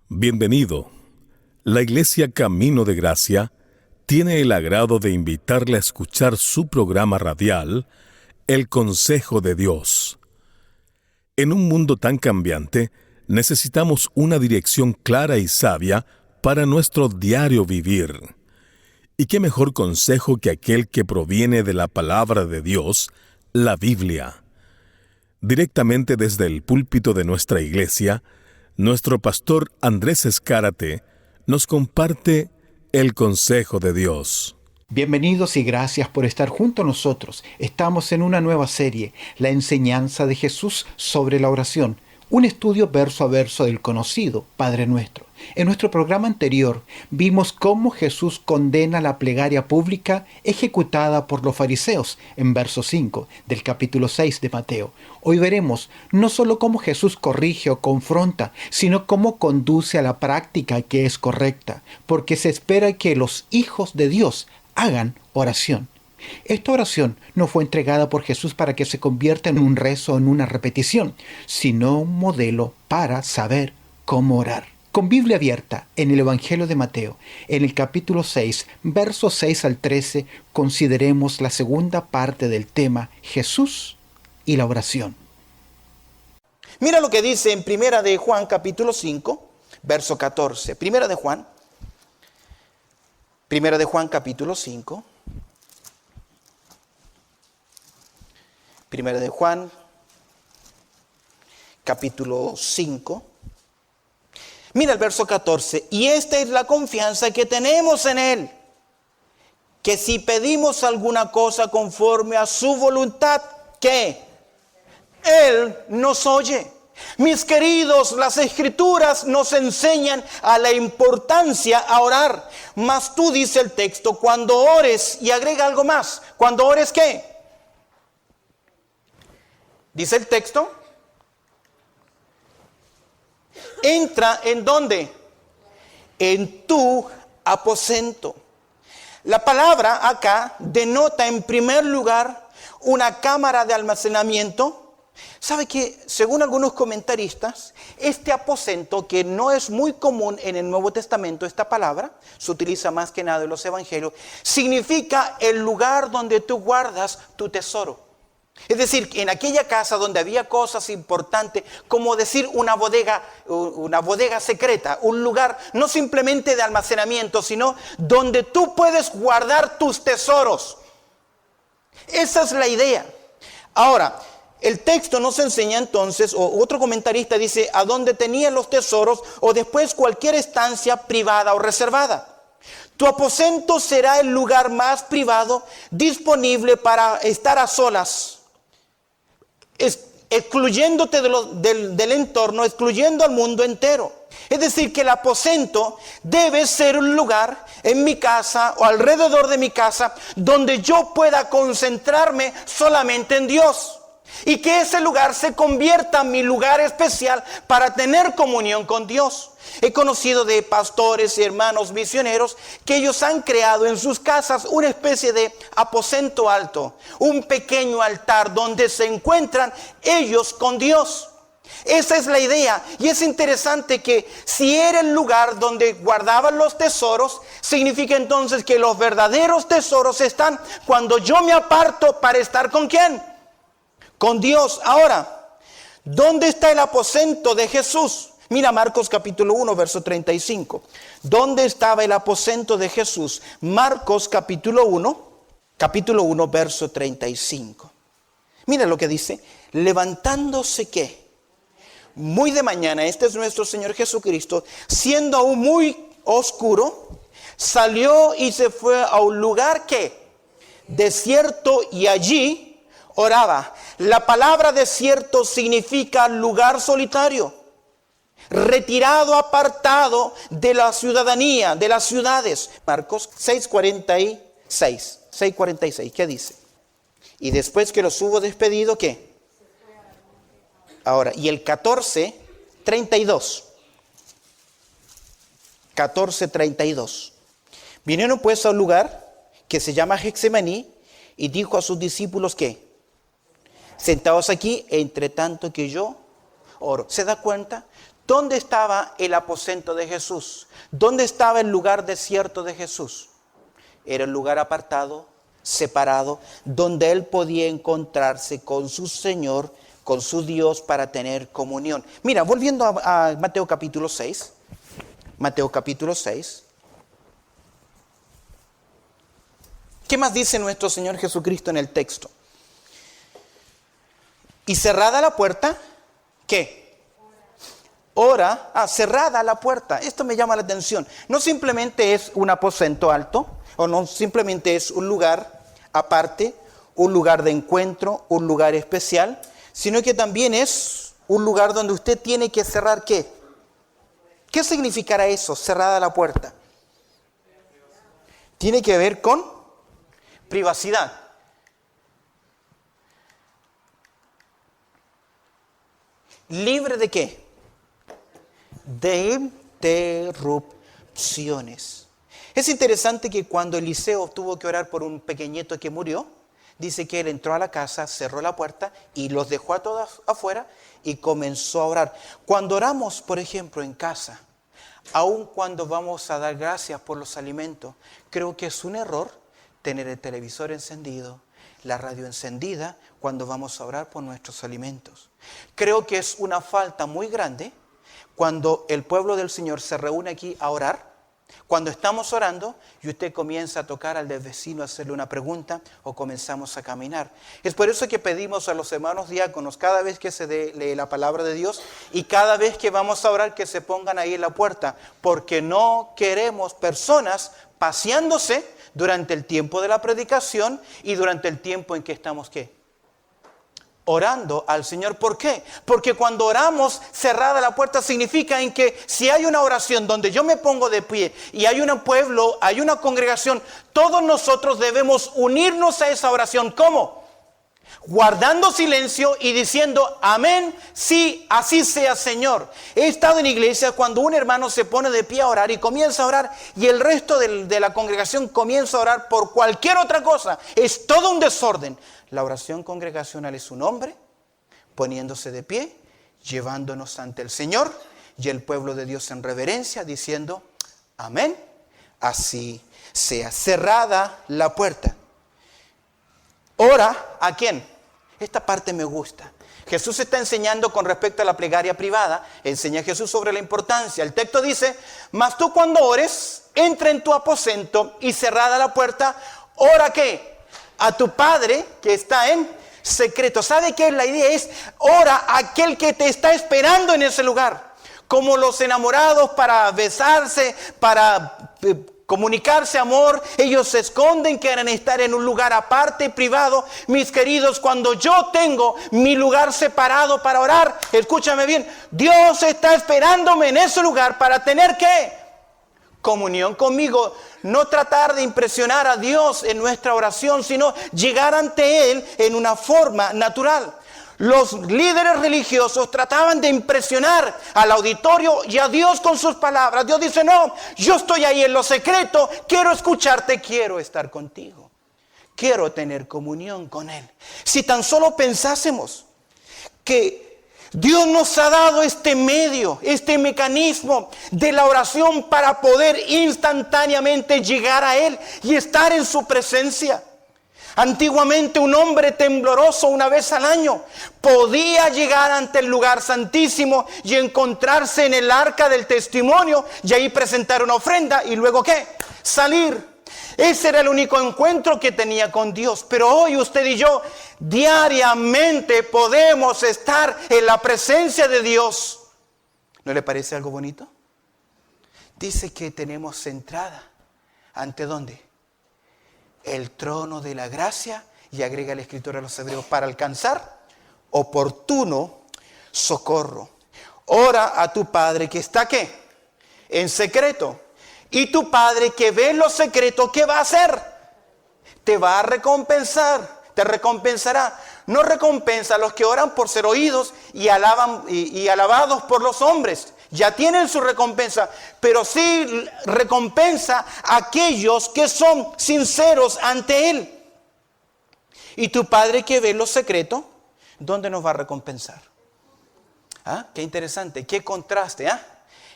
Bienvenido. La Iglesia Camino de Gracia tiene el agrado de invitarle a escuchar su programa radial, El Consejo de Dios. En un mundo tan cambiante, necesitamos una dirección clara y sabia para nuestro diario vivir. ¿Y qué mejor consejo que aquel que proviene de la palabra de Dios, la Biblia? Directamente desde el púlpito de nuestra iglesia, nuestro pastor Andrés Escárate nos comparte el consejo de Dios. Bienvenidos y gracias por estar junto a nosotros. Estamos en una nueva serie, la enseñanza de Jesús sobre la oración, un estudio verso a verso del conocido Padre Nuestro. En nuestro programa anterior vimos cómo Jesús condena la plegaria pública ejecutada por los fariseos en verso 5 del capítulo 6 de Mateo. Hoy veremos no solo cómo Jesús corrige o confronta, sino cómo conduce a la práctica que es correcta, porque se espera que los hijos de Dios hagan oración. Esta oración no fue entregada por Jesús para que se convierta en un rezo o en una repetición, sino un modelo para saber cómo orar. Con Biblia abierta en el Evangelio de Mateo, en el capítulo 6, versos 6 al 13, consideremos la segunda parte del tema Jesús y la oración. Mira lo que dice en Primera de Juan, capítulo 5, verso 14. Primera de Juan, capítulo 5. Primera de Juan, capítulo 5. Mira el verso 14. Y esta es la confianza que tenemos en Él, que si pedimos alguna cosa conforme a su voluntad, ¿qué? Él nos oye. Mis queridos, las Escrituras nos enseñan a la importancia a orar. Mas tú, dice el texto, cuando ores, y agrega algo más. Cuando ores, ¿qué? Dice el texto, entra ¿en dónde? En tu aposento. La palabra acá denota en primer lugar una cámara de almacenamiento. ¿Sabe que según algunos comentaristas, este aposento, que no es muy común en el Nuevo Testamento, esta palabra, se utiliza más que nada en los evangelios, significa el lugar donde tú guardas tu tesoro? Es decir, en aquella casa donde había cosas importantes, como decir una bodega secreta, un lugar no simplemente de almacenamiento, sino donde tú puedes guardar tus tesoros. Esa es la idea. Ahora, el texto nos enseña entonces, o otro comentarista dice, a donde tenían los tesoros, o después cualquier estancia privada o reservada. Tu aposento será el lugar más privado disponible para estar a solas, excluyéndote del entorno, excluyendo al mundo entero. Es decir, que el aposento debe ser un lugar en mi casa o alrededor de mi casa donde yo pueda concentrarme solamente en Dios. Y que ese lugar se convierta en mi lugar especial para tener comunión con Dios. He conocido de pastores y hermanos misioneros que ellos han creado en sus casas una especie de aposento alto, un pequeño altar donde se encuentran ellos con Dios. Esa es la idea, y es interesante que si era el lugar donde guardaban los tesoros, significa entonces que los verdaderos tesoros están cuando yo me aparto para estar ¿con quién? Con Dios. Ahora, ¿dónde está el aposento de Jesús? Mira Marcos capítulo 1, verso 35. ¿Dónde estaba el aposento de Jesús? Marcos capítulo 1, verso 35. Mira lo que dice. Levantándose ¿qué? Muy de mañana, este es nuestro Señor Jesucristo, siendo aún muy oscuro, salió y se fue a un lugar ¿qué? Desierto, y allí oraba. La palabra desierto significa lugar solitario, retirado, apartado de la ciudadanía, de las ciudades. Marcos 6:46, ¿qué dice? Y después que los hubo despedido, ¿qué? Ahora, y el 14:32. Vinieron pues a un lugar que se llama Getsemaní y dijo a sus discípulos, ¿qué? Sentados aquí, entre tanto que yo oro. ¿Se da cuenta? ¿Dónde estaba el aposento de Jesús? ¿Dónde estaba el lugar desierto de Jesús? Era el lugar apartado, separado, donde Él podía encontrarse con su Señor, con su Dios, para tener comunión. Mira, volviendo a Mateo capítulo 6. Mateo capítulo 6. ¿Qué más dice nuestro Señor Jesucristo en el texto? Y cerrada la puerta, ¿qué? Ora, cerrada la puerta. Esto me llama la atención. No simplemente es un aposento alto, o no simplemente es un lugar aparte, un lugar de encuentro, un lugar especial, sino que también es un lugar donde usted tiene que cerrar ¿qué? ¿Qué significará eso, cerrada la puerta? Tiene que ver con privacidad. ¿Libre de qué? De interrupciones. Es interesante que cuando Eliseo tuvo que orar por un pequeñito que murió, dice que él entró a la casa, cerró la puerta y los dejó a todos afuera y comenzó a orar. Cuando oramos, por ejemplo, en casa, aun cuando vamos a dar gracias por los alimentos, creo que es un error tener el televisor encendido, la radio encendida, cuando vamos a orar por nuestros alimentos. Creo que es una falta muy grande cuando el pueblo del Señor se reúne aquí a orar, cuando estamos orando y usted comienza a tocar al del vecino, a hacerle una pregunta o comenzamos a caminar. Es por eso que pedimos a los hermanos diáconos cada vez que se lee la palabra de Dios y cada vez que vamos a orar que se pongan ahí en la puerta, porque no queremos personas paseándose durante el tiempo de la predicación y durante el tiempo en que estamos ¿qué? Orando al Señor. ¿Por qué? Porque cuando oramos cerrada la puerta significa en que si hay una oración donde yo me pongo de pie y hay un pueblo, hay una congregación, todos nosotros debemos unirnos a esa oración. ¿Cómo? Guardando silencio y diciendo amén, sí, así sea, Señor. He estado en iglesia cuando un hermano se pone de pie a orar y comienza a orar y el resto de la congregación comienza a orar por cualquier otra cosa. Es todo un desorden. La oración congregacional es un hombre poniéndose de pie, llevándonos ante el Señor y el pueblo de Dios en reverencia diciendo amén, así sea. Cerrada la puerta. Ora, ¿a quién? Esta parte me gusta. Jesús está enseñando con respecto a la plegaria privada. Enseña Jesús sobre la importancia. El texto dice, mas tú cuando ores, entra en tu aposento y cerrada la puerta, ora ¿qué? A tu Padre que está en secreto. ¿Sabe qué? La idea es, ora a aquel que te está esperando en ese lugar. Como los enamorados para besarse, para comunicarse amor, ellos se esconden, quieren estar en un lugar aparte, privado. Mis queridos, cuando yo tengo mi lugar separado para orar, escúchame bien, Dios está esperándome en ese lugar para tener ¿qué? Comunión conmigo. No tratar de impresionar a Dios en nuestra oración, sino llegar ante Él en una forma natural. Los líderes religiosos trataban de impresionar al auditorio y a Dios con sus palabras. Dios dice, no, yo estoy ahí en lo secreto, quiero escucharte, quiero estar contigo. Quiero tener comunión con Él. Si tan solo pensásemos que Dios nos ha dado este medio, este mecanismo de la oración para poder instantáneamente llegar a Él y estar en su presencia. Antiguamente un hombre tembloroso una vez al año podía llegar ante el lugar santísimo y encontrarse en el arca del testimonio y ahí presentar una ofrenda y luego ¿qué? Salir. Ese era el único encuentro que tenía con Dios. Pero hoy usted y yo diariamente podemos estar en la presencia de Dios. ¿No le parece algo bonito? Dice que tenemos entrada. ¿Ante dónde? El trono de la gracia, y agrega el escritor a los hebreos, para alcanzar oportuno socorro. Ora a tu Padre que está ¿qué? En secreto. Y tu Padre que ve en lo secreto, ¿qué va a hacer? Te va a recompensar, te recompensará. No recompensa a los que oran por ser oídos y alabados por los hombres. Ya tienen su recompensa, pero sí recompensa a aquellos que son sinceros ante Él. Y tu Padre que ve lo secreto, ¿dónde nos va a recompensar? ¿Ah? Qué interesante, qué contraste, ¿ah?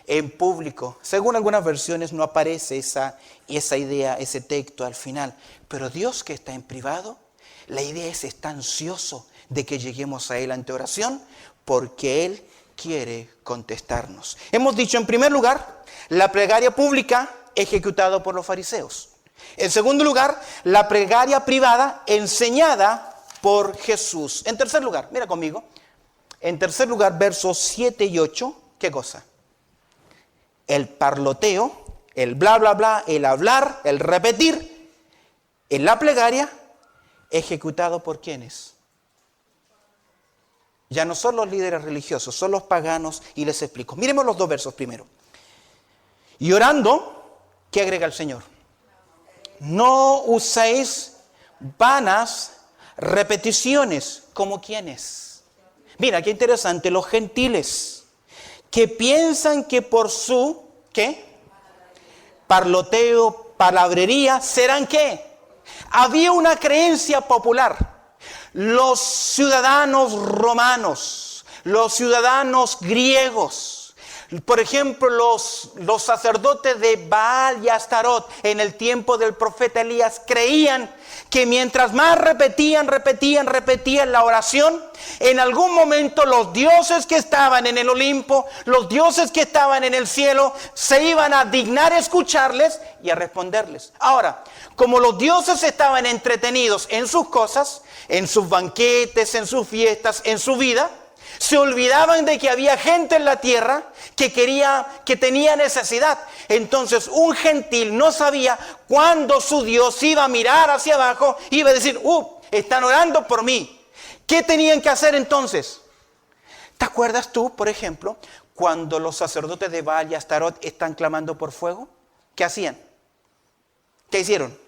En público. Según algunas versiones no aparece esa idea, ese texto al final. Pero Dios que está en privado, la idea es está ansioso de que lleguemos a Él ante oración, porque Él quiere contestarnos. Hemos dicho en primer lugar, la plegaria pública ejecutada por los fariseos. En segundo lugar, la plegaria privada enseñada por Jesús. En tercer lugar, mira conmigo. En tercer lugar, versos 7 y 8, ¿qué cosa? El parloteo, el bla, bla, bla, el hablar, el repetir, en la plegaria, ejecutado por ¿quiénes? Ya no son los líderes religiosos, son los paganos, y les explico. Miremos los dos versos primero. Y orando, ¿qué agrega el Señor? No uséis vanas repeticiones, ¿como quiénes? Mira, qué interesante, los gentiles, que piensan que por su, ¿qué? Parloteo, palabrería, ¿serán qué? Había una creencia popular. Los ciudadanos romanos, los ciudadanos griegos, por ejemplo, los sacerdotes de Baal y Astarot en el tiempo del profeta Elías creían que mientras más repetían la oración, en algún momento los dioses que estaban en el Olimpo, los dioses que estaban en el cielo, se iban a dignar a escucharles y a responderles. Ahora, como los dioses estaban entretenidos en sus cosas, en sus banquetes, en sus fiestas, en su vida, se olvidaban de que había gente en la tierra que tenía necesidad. Entonces un gentil no sabía cuándo su Dios iba a mirar hacia abajo, iba a decir, están orando por mí. ¿Qué tenían que hacer entonces? ¿Te acuerdas tú, por ejemplo, cuando los sacerdotes de Baal y Astarot están clamando por fuego? ¿Qué hacían? ¿Qué hicieron?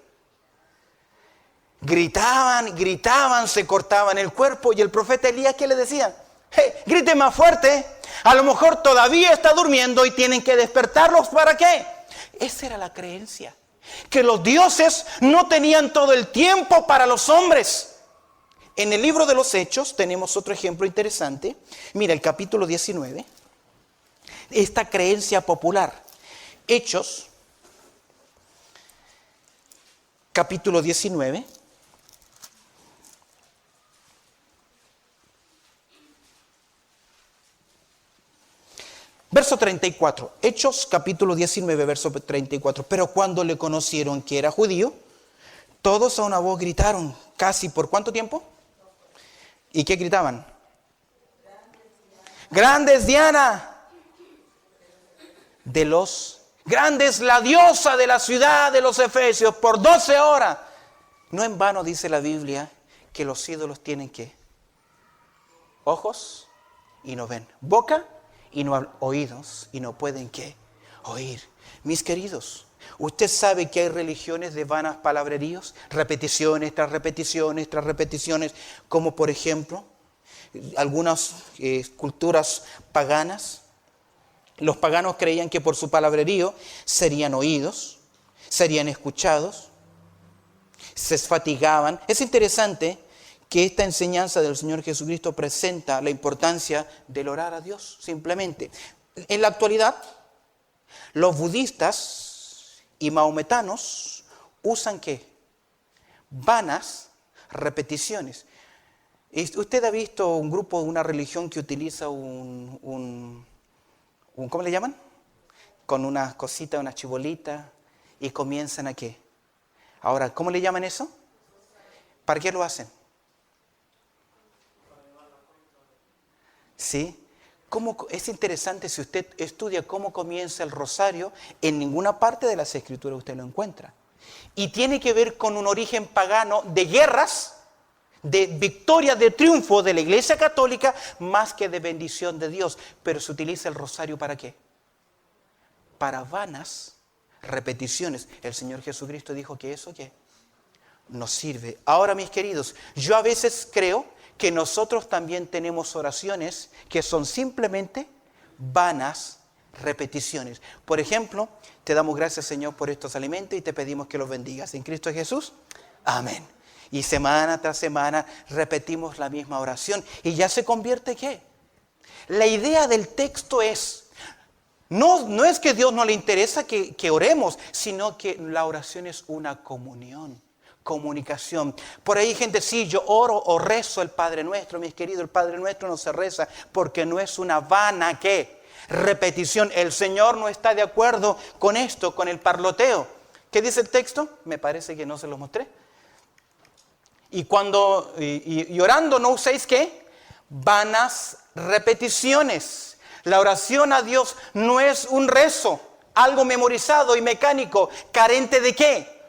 Gritaban, se cortaban el cuerpo. Y el profeta Elías, ¿qué le decía? Grite más fuerte, a lo mejor todavía está durmiendo y tienen que despertarlos. ¿Para qué? Esa era la creencia, que los dioses no tenían todo el tiempo para los hombres. En el libro de los Hechos tenemos otro ejemplo interesante. Mira, el capítulo 19, esta creencia popular. Hechos, capítulo 19. Verso 34, Hechos capítulo 19, verso 34. Pero cuando le conocieron que era judío, todos a una voz gritaron, casi ¿por cuánto tiempo? ¿Y qué gritaban? Grande es Diana de los grandes, la diosa de la ciudad de los Efesios, por 12 horas. No en vano dice la Biblia que los ídolos tienen ¿qué? Ojos y no ven, boca y no oídos y no pueden ¿qué? Oír. Mis queridos, usted sabe que hay religiones de vanas palabreríos, repeticiones tras repeticiones tras repeticiones, como por ejemplo algunas culturas paganas. Los paganos creían que por su palabrerío serían oídos, serían escuchados, se fatigaban. Es interesante que esta enseñanza del Señor Jesucristo presenta la importancia del orar a Dios, simplemente. En la actualidad, los budistas y mahometanos usan ¿qué? Vanas repeticiones. ¿Usted ha visto un grupo, una religión que utiliza un ¿cómo le llaman? Con unas cositas, unas chibolitas, y comienzan a ¿qué? Ahora, ¿cómo le llaman eso? ¿Para qué lo hacen? ¿Sí? Es interesante, si usted estudia cómo comienza el rosario, en ninguna parte de las Escrituras usted lo encuentra. Y tiene que ver con un origen pagano de guerras, de victoria, de triunfo de la Iglesia Católica, más que de bendición de Dios. Pero se utiliza el rosario ¿para qué? Para vanas repeticiones. El Señor Jesucristo dijo que eso ¿qué? Nos sirve. Ahora, mis queridos, yo a veces creo que nosotros también tenemos oraciones que son simplemente vanas repeticiones. Por ejemplo, te damos gracias, Señor, por estos alimentos y te pedimos que los bendigas. En Cristo Jesús, amén. Y semana tras semana repetimos la misma oración y ya se convierte ¿qué? La idea del texto es, no es que Dios no le interesa que oremos, sino que la oración es una comunión, comunicación. Por ahí gente, sí, yo oro o rezo el Padre Nuestro, mis queridos, el Padre Nuestro no se reza porque no es una vana, ¿qué? Repetición. El Señor no está de acuerdo con esto, con el parloteo. ¿Qué dice el texto? Me parece que no se lo mostré. Y orando no uséis ¿qué? Vanas repeticiones. La oración a Dios no es un rezo, algo memorizado y mecánico, carente de ¿qué?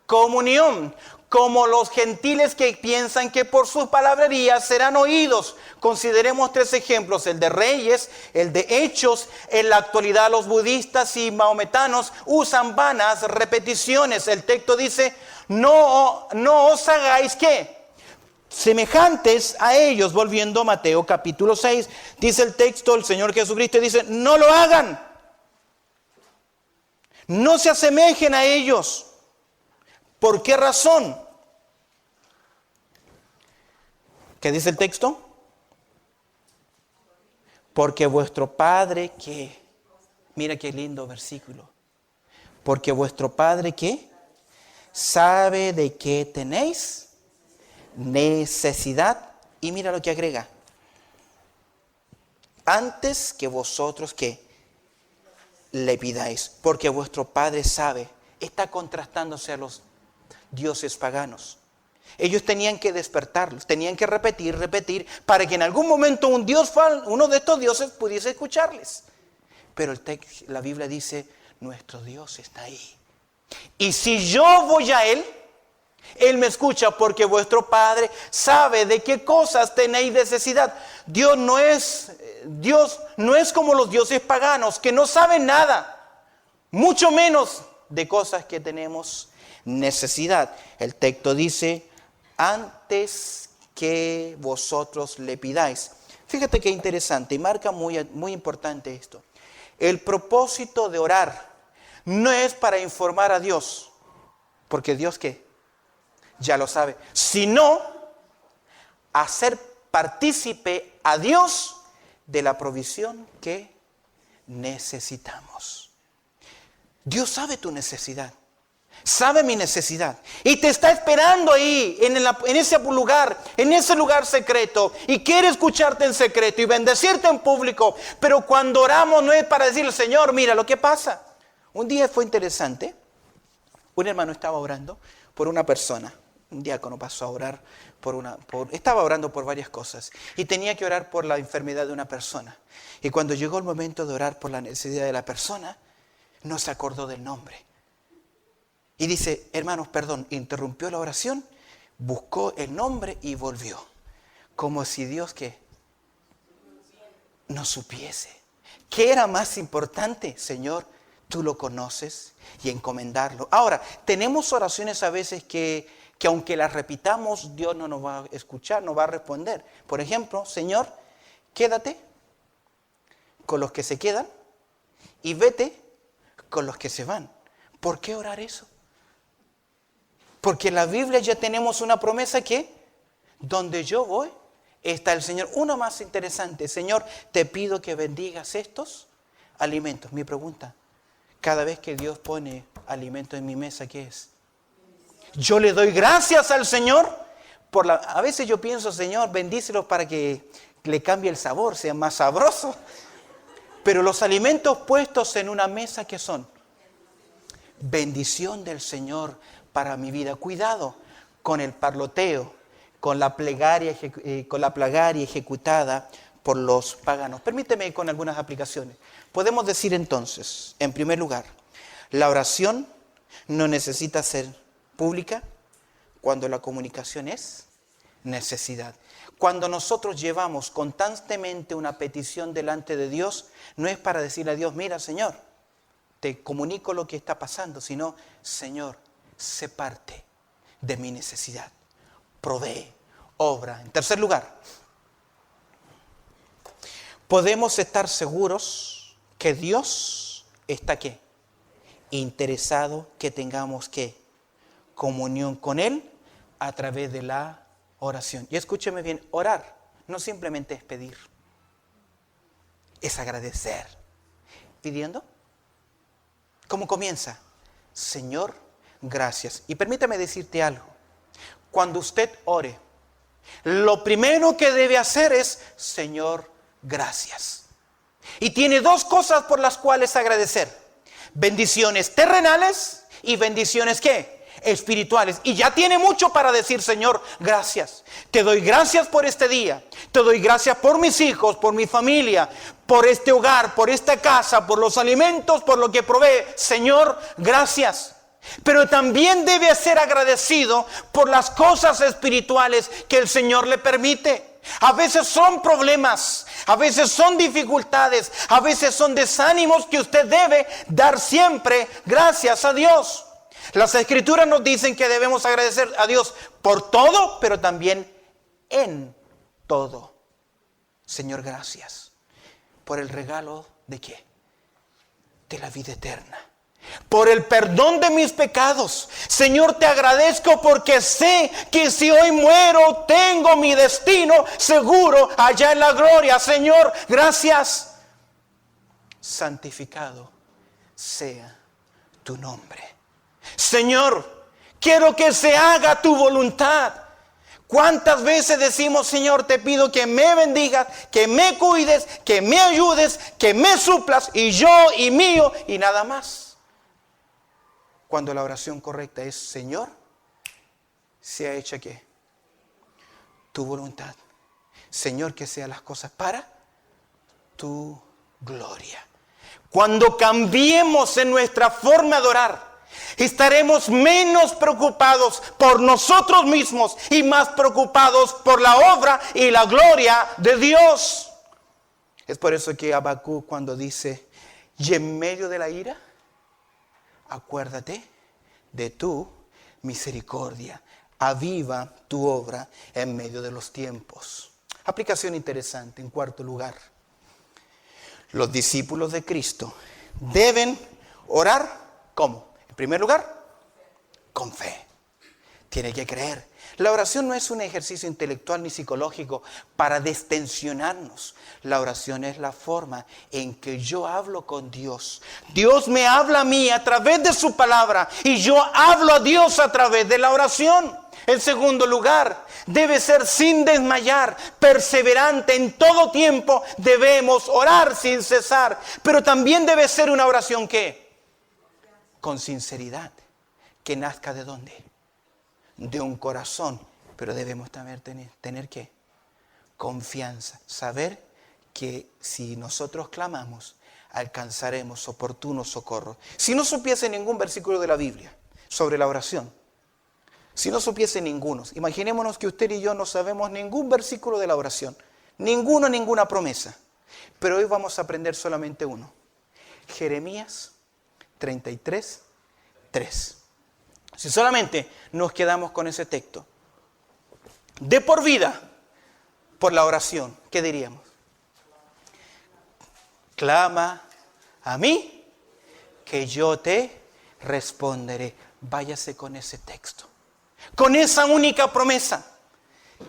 Comunión. Como los gentiles que piensan que por sus palabrerías serán oídos. Consideremos 3 ejemplos, el de Reyes, el de Hechos. En la actualidad los budistas y maometanos usan vanas repeticiones. El texto dice, no os hagáis ¿qué? Semejantes a ellos. Volviendo a Mateo capítulo 6, dice el texto, el Señor Jesucristo dice, no lo hagan. No se asemejen a ellos. ¿Por qué razón? ¿Qué dice el texto? Porque vuestro Padre, ¿qué? Mira qué lindo versículo. Porque vuestro Padre, ¿qué? Sabe de qué tenéis necesidad. Y mira lo que agrega. Antes que vosotros, ¿qué? Le pidáis. Porque vuestro Padre sabe. Está contrastándose a los dioses paganos. Ellos tenían que despertarlos, tenían que repetir, para que en algún momento uno de estos dioses pudiese escucharles. Pero la Biblia dice, nuestro Dios está ahí. Y si yo voy a Él, Él me escucha porque vuestro Padre sabe de qué cosas tenéis necesidad. Dios no es como los dioses paganos que no saben nada, mucho menos de cosas que tenemos necesidad. El texto dice, antes que vosotros le pidáis. Fíjate qué interesante y marca muy, muy importante esto. El propósito de orar no es para informar a Dios, porque Dios ¿qué? Ya lo sabe, sino hacer partícipe a Dios de la provisión que necesitamos. Dios sabe tu necesidad. Sabe mi necesidad y te está esperando ahí en ese lugar secreto y quiere escucharte en secreto y bendecirte en público. Pero cuando oramos no es para decirle, Señor, mira lo que pasa. Un día fue interesante. Un hermano estaba orando por una persona. Un diácono pasó a orar estaba orando por varias cosas y tenía que orar por la enfermedad de una persona. Y cuando llegó el momento de orar por la necesidad de la persona, no se acordó del nombre. Y dice, hermanos, perdón, interrumpió la oración, buscó el nombre y volvió. Como si Dios ¿qué? No supiese. ¿Qué era más importante? Señor, tú lo conoces y encomendarlo. Ahora, tenemos oraciones a veces que aunque las repitamos, Dios no nos va a escuchar, no va a responder. Por ejemplo, Señor, quédate con los que se quedan y vete con los que se van. ¿Por qué orar eso? Porque en la Biblia ya tenemos una promesa que donde yo voy está el Señor. Uno más interesante, Señor, te pido que bendigas estos alimentos. Mi pregunta, cada vez que Dios pone alimento en mi mesa, ¿qué es? Yo le doy gracias al Señor. A veces yo pienso, Señor, bendícelos para que le cambie el sabor, sea más sabroso. Pero los alimentos puestos en una mesa, ¿qué son? Bendición del Señor para mi vida. Cuidado con el parloteo, con la plegaria ejecutada por los paganos. Permíteme con algunas aplicaciones. Podemos decir entonces, en primer lugar, la oración no necesita ser pública cuando la comunicación es necesidad. Cuando nosotros llevamos constantemente una petición delante de Dios, no es para decirle a Dios, mira, Señor, te comunico lo que está pasando, sino, Señor, sé parte de mi necesidad. Provee, obra. En tercer lugar, podemos estar seguros que Dios está ¿qué? Interesado que tengamos ¿qué? Comunión con Él a través de la oración. Y escúcheme bien, orar no simplemente es pedir. es agradecer. Pidiendo. ¿Cómo comienza? Señor, gracias. Y permítame decirte algo. Cuando usted ore, lo primero que debe hacer es, Señor, gracias. Y tiene dos cosas por las cuales agradecer. Bendiciones terrenales y bendiciones, ¿qué? Espirituales. Y ya tiene mucho para decir, Señor, gracias. Te doy gracias por este día. Te doy gracias por mis hijos, por mi familia, por este hogar, por esta casa, por los alimentos, por lo que provee. Señor, gracias. Pero también debe ser agradecido por las cosas espirituales que el Señor le permite. A veces son problemas, a veces son dificultades, a veces son desánimos que usted debe dar siempre gracias a Dios. Las Escrituras nos dicen que debemos agradecer a Dios por todo, pero también en todo. Señor, gracias por el regalo ¿de qué? De la vida eterna. Por el perdón de mis pecados. Señor, te agradezco porque sé que si hoy muero, tengo mi destino seguro allá en la gloria. Señor, gracias. Santificado sea tu nombre. Señor, quiero que se haga tu voluntad. ¿Cuántas veces decimos, Señor, te pido que me bendigas, que me cuides, que me ayudes, que me suplas, y yo y mío y nada más? Cuando la oración correcta es, Señor, sea hecha ¿qué? Tu voluntad. Señor, que sean las cosas para tu gloria. Cuando cambiemos en nuestra forma de orar, estaremos menos preocupados por nosotros mismos y más preocupados por la obra y la gloria de Dios. Es por eso que Habacuc cuando dice, y en medio de la ira, acuérdate de tu misericordia. Aviva tu obra en medio de los tiempos. Aplicación interesante en cuarto lugar. Los discípulos de Cristo deben orar, ¿cómo? En primer lugar, con fe. Tiene que creer. La oración no es un ejercicio intelectual ni psicológico para destensionarnos. La oración es la forma en que yo hablo con Dios. Dios me habla a mí a través de su palabra y yo hablo a Dios a través de la oración. En segundo lugar, debe ser sin desmayar, perseverante en todo tiempo. Debemos orar sin cesar, pero también debe ser una oración ¿qué? Con sinceridad, que nazca ¿de dónde? De un corazón, pero debemos también tener ¿qué? Confianza, saber que si nosotros clamamos, alcanzaremos oportuno socorro. Si no supiese ningún versículo de la Biblia sobre la oración, si no supiese ninguno, imaginémonos que usted y yo no sabemos ningún versículo de la oración, ninguna promesa, pero hoy vamos a aprender solamente uno. Jeremías 33:3. Si solamente nos quedamos con ese texto, de por vida, por la oración, ¿qué diríamos? Clama a mí, que yo te responderé. Váyase con ese texto, con esa única promesa,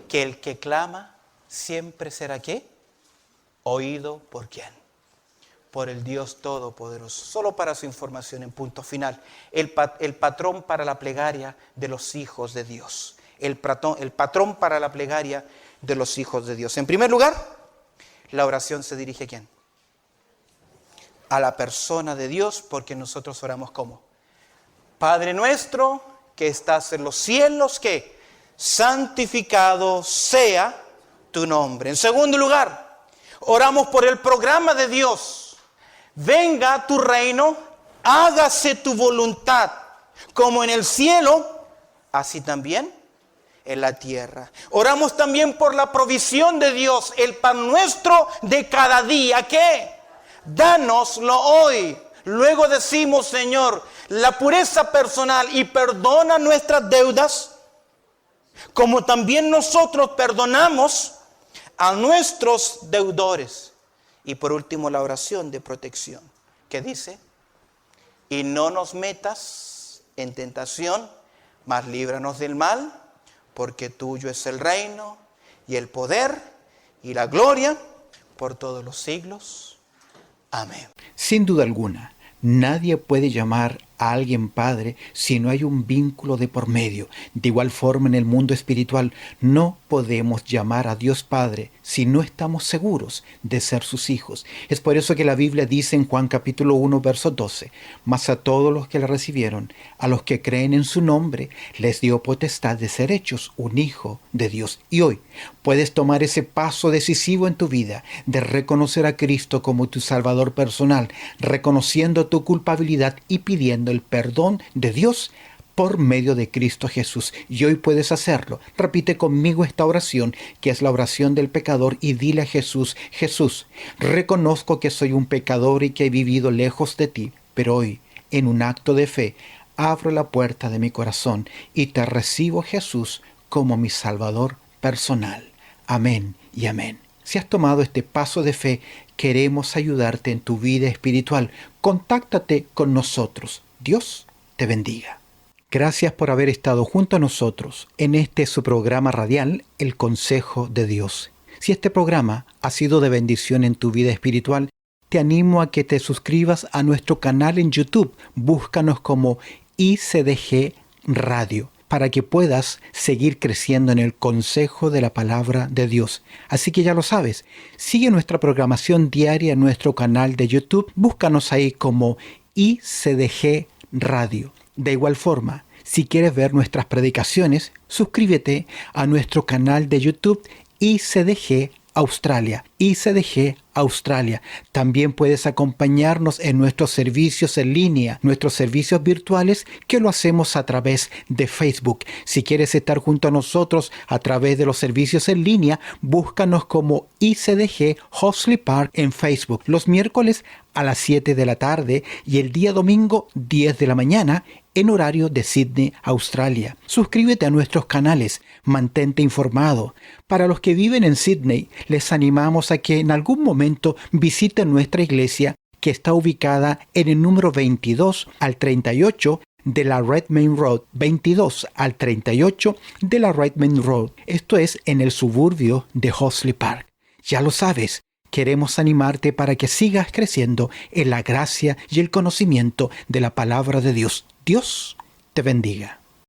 que el que clama siempre será ¿qué? Oído ¿por quién? Por el Dios Todopoderoso. Solo para su información en punto final, el patrón para la plegaria de los hijos de Dios. El patrón para la plegaria de los hijos de Dios. En primer lugar, la oración se dirige ¿a quién? A la persona de Dios, porque nosotros oramos ¿cómo? Padre nuestro que estás en los cielos, que santificado sea tu nombre. En segundo lugar, oramos por el programa de Dios. Venga tu reino, hágase tu voluntad, como en el cielo, así también en la tierra. Oramos también por la provisión de Dios, el pan nuestro de cada día. ¿Qué? Dánoslo hoy. Luego decimos, Señor, la pureza personal y perdona nuestras deudas, como también nosotros perdonamos a nuestros deudores. Y por último, la oración de protección, que dice, y no nos metas en tentación, mas líbranos del mal, porque tuyo es el reino y el poder y la gloria por todos los siglos. Amén. Sin duda alguna, nadie puede llamar a alguien Padre si no hay un vínculo de por medio. De igual forma, en el mundo espiritual, no podemos llamar a Dios Padre si no estamos seguros de ser sus hijos. Es por eso que la Biblia dice en Juan capítulo 1, verso 12, «Mas a todos los que le recibieron, a los que creen en su nombre, les dio potestad de ser hechos un hijo de Dios». Y hoy puedes tomar ese paso decisivo en tu vida de reconocer a Cristo como tu Salvador personal, reconociendo tu culpabilidad y pidiendo el perdón de Dios por medio de Cristo Jesús. Y hoy puedes hacerlo. Repite conmigo esta oración, que es la oración del pecador, y dile a Jesús: Jesús, reconozco que soy un pecador y que he vivido lejos de ti, pero hoy, en un acto de fe, abro la puerta de mi corazón y te recibo, Jesús, como mi Salvador personal. Amén y amén. Si has tomado este paso de fe, queremos ayudarte en tu vida espiritual. Contáctate con nosotros. Dios te bendiga. Gracias por haber estado junto a nosotros en su programa radial, El Consejo de Dios. Si este programa ha sido de bendición en tu vida espiritual, te animo a que te suscribas a nuestro canal en YouTube. Búscanos como ICDG Radio, para que puedas seguir creciendo en el consejo de la palabra de Dios. Así que ya lo sabes, sigue nuestra programación diaria en nuestro canal de YouTube. Búscanos ahí como ICDG Radio. De igual forma, si quieres ver nuestras predicaciones, suscríbete a nuestro canal de YouTube ICDG Australia. ICDG Australia. También puedes acompañarnos en nuestros servicios en línea, nuestros servicios virtuales, que lo hacemos a través de Facebook. Si quieres estar junto a nosotros a través de los servicios en línea, búscanos como ICDG Horsley Park en Facebook. Los miércoles a las 7 de la tarde y el día domingo 10 de la mañana en horario de Sydney, Australia. Suscríbete a nuestros canales, mantente informado. Para los que viven en Sydney, les animamos a que en algún momento visiten nuestra iglesia, que está ubicada en el número 22 al 38 de la Redmayne Road. 22 al 38 de la Redmayne Road. Esto es en el suburbio de Horsley Park. Ya lo sabes. Queremos animarte para que sigas creciendo en la gracia y el conocimiento de la palabra de Dios. Dios te bendiga.